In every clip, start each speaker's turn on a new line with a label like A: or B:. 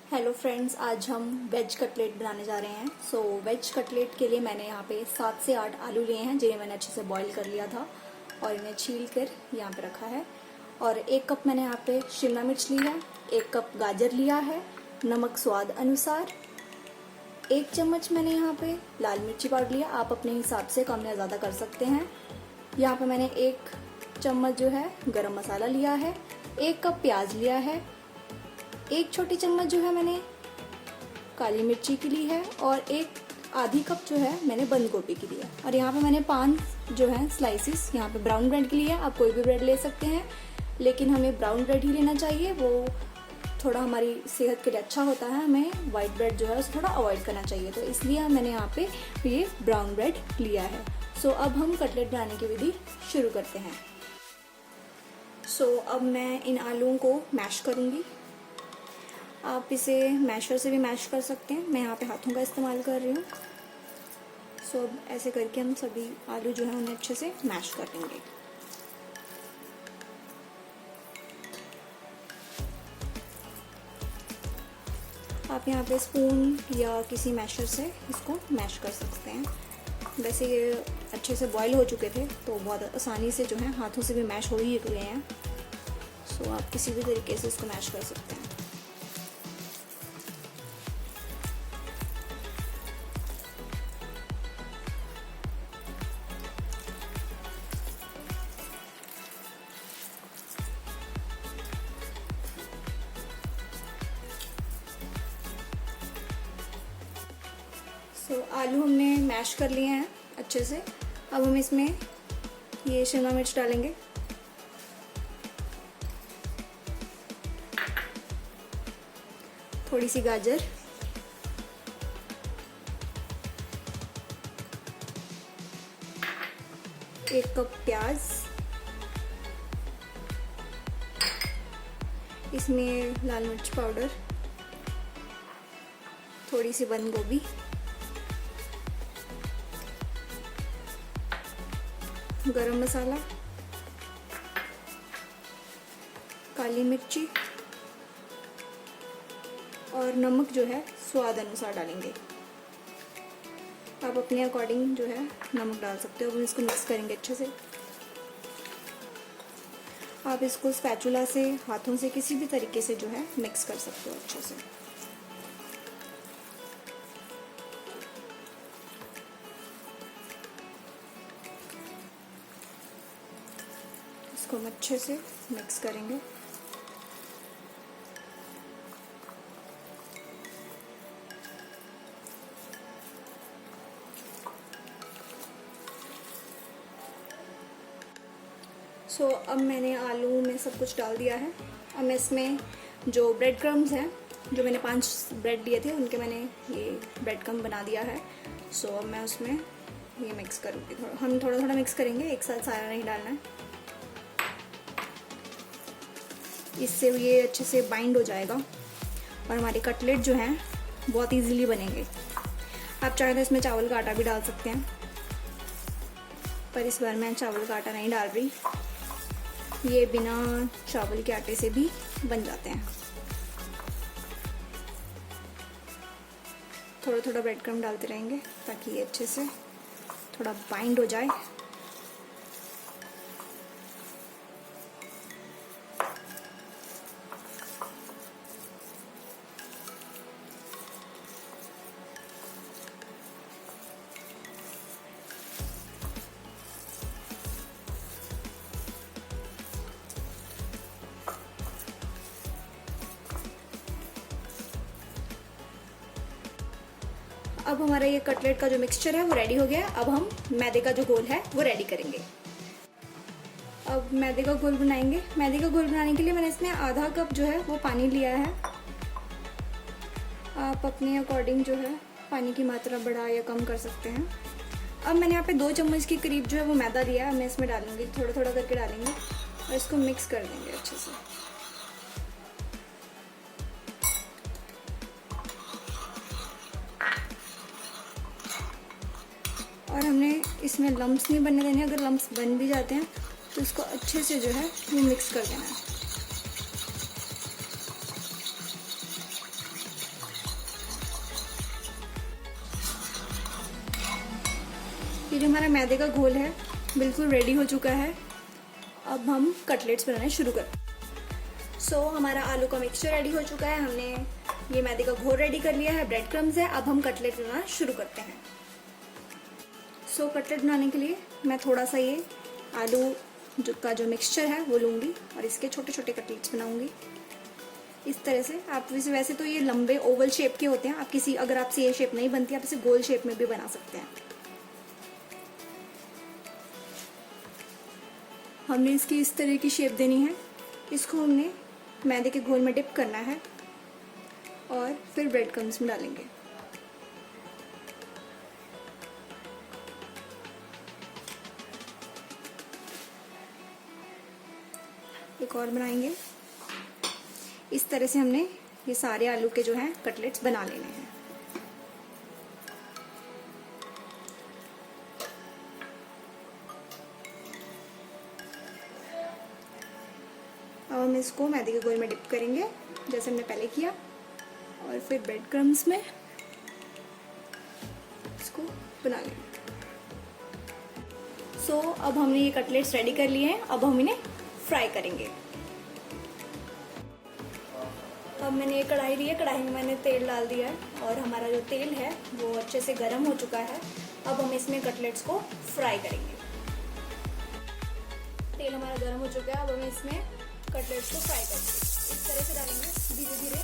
A: Hello friends, आज हम veg cutlet बनाने जा रहे हैं। वेज कटलेट के लिए मैंने यहाँ पे 7 से 8 आलू लिए हैं, जिन्हें मैंने अच्छे से बॉईल कर लिया था और इन्हें छील कर यहाँ पे रखा है। और 1 कप मैंने यहाँ पे शिमला मिर्च ली है, 1 कप गाजर लिया है, नमक स्वाद अनुसार, 1 चम्मच मैंने यहाँ पे लाल मिर्ची पाउडर लिया। आप अपने हिसाब से कम या ज़्यादा कर सकते हैं। यहाँ पे मैंने 1 चम्मच जो है गरम मसाला लिया है, 1 कप प्याज लिया है, 1 छोटी चम्मच जो है मैंने काली मिर्ची की ली है और 1 आधी कप जो है मैंने बंद गोभी की ली है। और यहाँ पे मैंने 5 जो है स्लाइसिस यहाँ पे ब्राउन ब्रेड की ली है। आप कोई भी ब्रेड ले सकते हैं, लेकिन हमें ब्राउन ब्रेड ही लेना चाहिए, वो थोड़ा हमारी सेहत के लिए अच्छा होता है। हमें वाइट ब्रेड जो है उसे थोड़ा अवॉइड करना चाहिए, तो इसलिए मैंने यहाँ पे ये ब्राउन ब्रेड लिया है। अब हम कटलेट बनाने की विधि शुरू करते हैं। अब मैं इन आलूओं को मैश करूँगी। आप इसे मैशर से भी मैश कर सकते हैं, मैं यहाँ पे हाथों का इस्तेमाल कर रही हूँ। अब ऐसे करके हम सभी आलू जो है उन्हें अच्छे से मैश कर लेंगे। आप यहाँ पे स्पून या किसी मैशर से इसको मैश कर सकते हैं। वैसे ये अच्छे से बॉईल हो चुके थे, तो बहुत आसानी से जो है हाथों से भी मैश हो ही गए हैं। आप किसी भी तरीके से इसको मैश कर सकते हैं। आलू हमने मैश कर लिए हैं अच्छे से। अब हम इसमें ये शिमला मिर्च डालेंगे, थोड़ी सी गाजर, एक कप प्याज, इसमें लाल मिर्च पाउडर, थोड़ी सी बंद गोभी, गरम मसाला, काली मिर्ची और नमक जो है स्वाद अनुसार डालेंगे। आप अपने अकॉर्डिंग जो है नमक डाल सकते हो। अब इसको मिक्स करेंगे अच्छे से। आप इसको स्पैचुला से, हाथों से, किसी भी तरीके से जो है मिक्स कर सकते हो अच्छे से। इसको हम अच्छे से मिक्स करेंगे। अब मैंने आलू में सब कुछ डाल दिया है। अब मैं इसमें जो ब्रेड क्रम्स हैं, जो मैंने 5 ब्रेड लिए थे, उनके मैंने ये ब्रेड क्रम्ब बना दिया है। अब मैं उसमें ये मिक्स करूँगी। हम थोड़ा थोड़ा मिक्स करेंगे, एक साथ सारा नहीं डालना है। इससे ये अच्छे से बाइंड हो जाएगा और हमारे कटलेट जो हैं बहुत इजीली बनेंगे। आप चाहे तो इसमें चावल का आटा भी डाल सकते हैं, पर इस बार मैं चावल का आटा नहीं डाल रही। ये बिना चावल के आटे से भी बन जाते हैं। थोड़ा थोड़ा ब्रेड क्रम्ब डालते रहेंगे ताकि ये अच्छे से थोड़ा बाइंड हो जाए। अब हमारा ये कटलेट का जो मिक्सचर है वो रेडी हो गया है। अब हम मैदे का जो घोल है वो रेडी करेंगे। अब मैदे का घोल बनाएंगे। मैदे का घोल बनाने के लिए मैंने इसमें आधा कप जो है वो पानी लिया है। आप अपने अकॉर्डिंग जो है पानी की मात्रा बढ़ा या कम कर सकते हैं। अब मैंने यहाँ पे 2 चम्मच के करीब जो है वो मैदा लिया है। मैं इसमें डालूंगी, थोड़ा थोड़ा करके डालेंगे और इसको मिक्स कर देंगे अच्छे से। और हमने इसमें लम्प्स नहीं बनने देने। अगर लम्प्स बन भी जाते हैं तो इसको अच्छे से जो है वो मिक्स कर देना है। ये जो हमारा मैदे का घोल है बिल्कुल रेडी हो चुका है। अब हम कटलेट्स बनाने शुरू करते हैं। सो हमारा आलू का मिक्सचर रेडी हो चुका है, हमने ये मैदे का घोल रेडी कर लिया है, ब्रेड क्रम्स है। अब हम कटलेट बनाना शुरू करते हैं। सो कटलेट बनाने के लिए मैं थोड़ा सा ये आलू का जो मिक्सचर है वो लूँगी और इसके छोटे छोटे कटलेट्स बनाऊँगी इस तरह से। आप वैसे तो ये लंबे ओवल शेप के होते हैं, आप अगर आपसे ये शेप नहीं बनती आप इसे गोल शेप में भी बना सकते हैं। हमने इसकी इस तरह की शेप देनी है। इसको हमने मैदे के घोल में डिप करना है और फिर ब्रेड क्रम्स में डालेंगे। एक और बनाएंगे। इस तरह से हमने ये सारे आलू के जो हैं कटलेट्स बना लेने हैं। अब हम इसको मैदे के घोल में डिप करेंगे जैसे हमने पहले किया और फिर ब्रेड क्रम्स में इसको बना लेंगे। सो अब हमने ये कटलेट्स रेडी कर लिए हैं, अब हम इन्हें फ्राई करेंगे। अब मैंने ये कढ़ाई ली है, कढ़ाई में मैंने तेल डाल दिया है और हमारा जो तेल है वो अच्छे से गर्म हो चुका है। अब हम इसमें कटलेट्स को फ्राई करेंगे। तेल हमारा गर्म हो चुका है, अब हम इसमें कटलेट्स को फ्राई करेंगे। इस तरह से डालेंगे धीरे धीरे।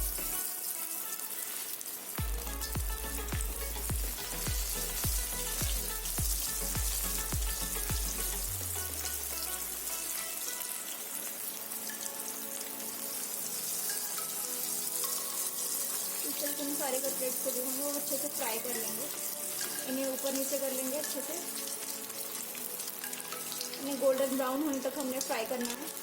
A: इस तरह से हम सारे कटलेट्स को जो है वो अच्छे से फ्राई कर लेंगे। इन्हें ऊपर नीचे कर लेंगे अच्छे से। इन्हें गोल्डन ब्राउन होने तक हमने फ्राई करना है।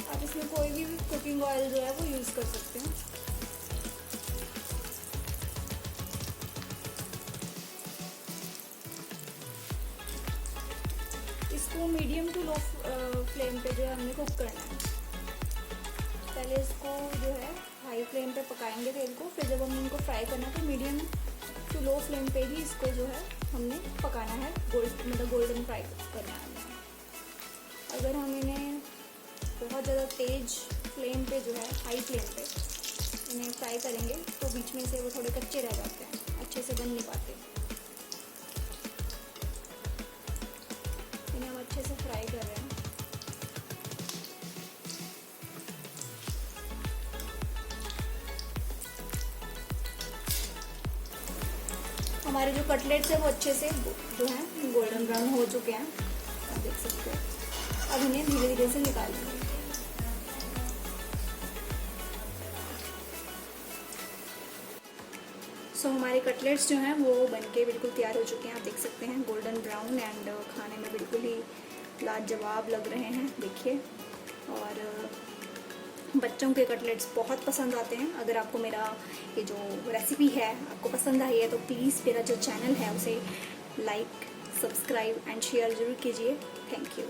A: आप इसमें कोई भी कुकिंग ऑयल जो है वो यूज़ कर सकते हैं। इसको मीडियम टू लो फ्लेम पे जो है हमने कुक करना है। पहले इसको जो है हाई फ्लेम पे पकाएंगे तेल को, फिर जब हम इनको फ्राई करना है तो मीडियम टू लो फ्लेम पे ही इसको जो है हमने पकाना है, गोल्डन फ्राई करना है। अगर हम इन्हें बहुत ज़्यादा तेज फ्लेम पे जो है हाई फ्लेम पे इन्हें फ्राई करेंगे तो बीच में से वो थोड़े कच्चे रह जाते हैं, अच्छे से बन नहीं पाते। इन्हें हम अच्छे से फ्राई कर रहे हैं। हमारे जो कटलेट्स हैं वो अच्छे से जो हैं गोल्डन ब्राउन हो चुके हैं, आप देख सकते हैं। अब इन्हें धीरे धीरे से निकाल लेंगे। सो हमारे कटलेट्स जो हैं वो बनके बिल्कुल तैयार हो चुके हैं, आप देख सकते हैं गोल्डन ब्राउन एंड खाने में बिल्कुल ही लाजवाब लग रहे हैं, देखिए। और बच्चों के कटलेट्स बहुत पसंद आते हैं। अगर आपको मेरा ये जो रेसिपी है आपको पसंद आई है तो प्लीज़ मेरा जो चैनल है उसे लाइक, सब्सक्राइब एंड शेयर ज़रूर कीजिए। Thank you.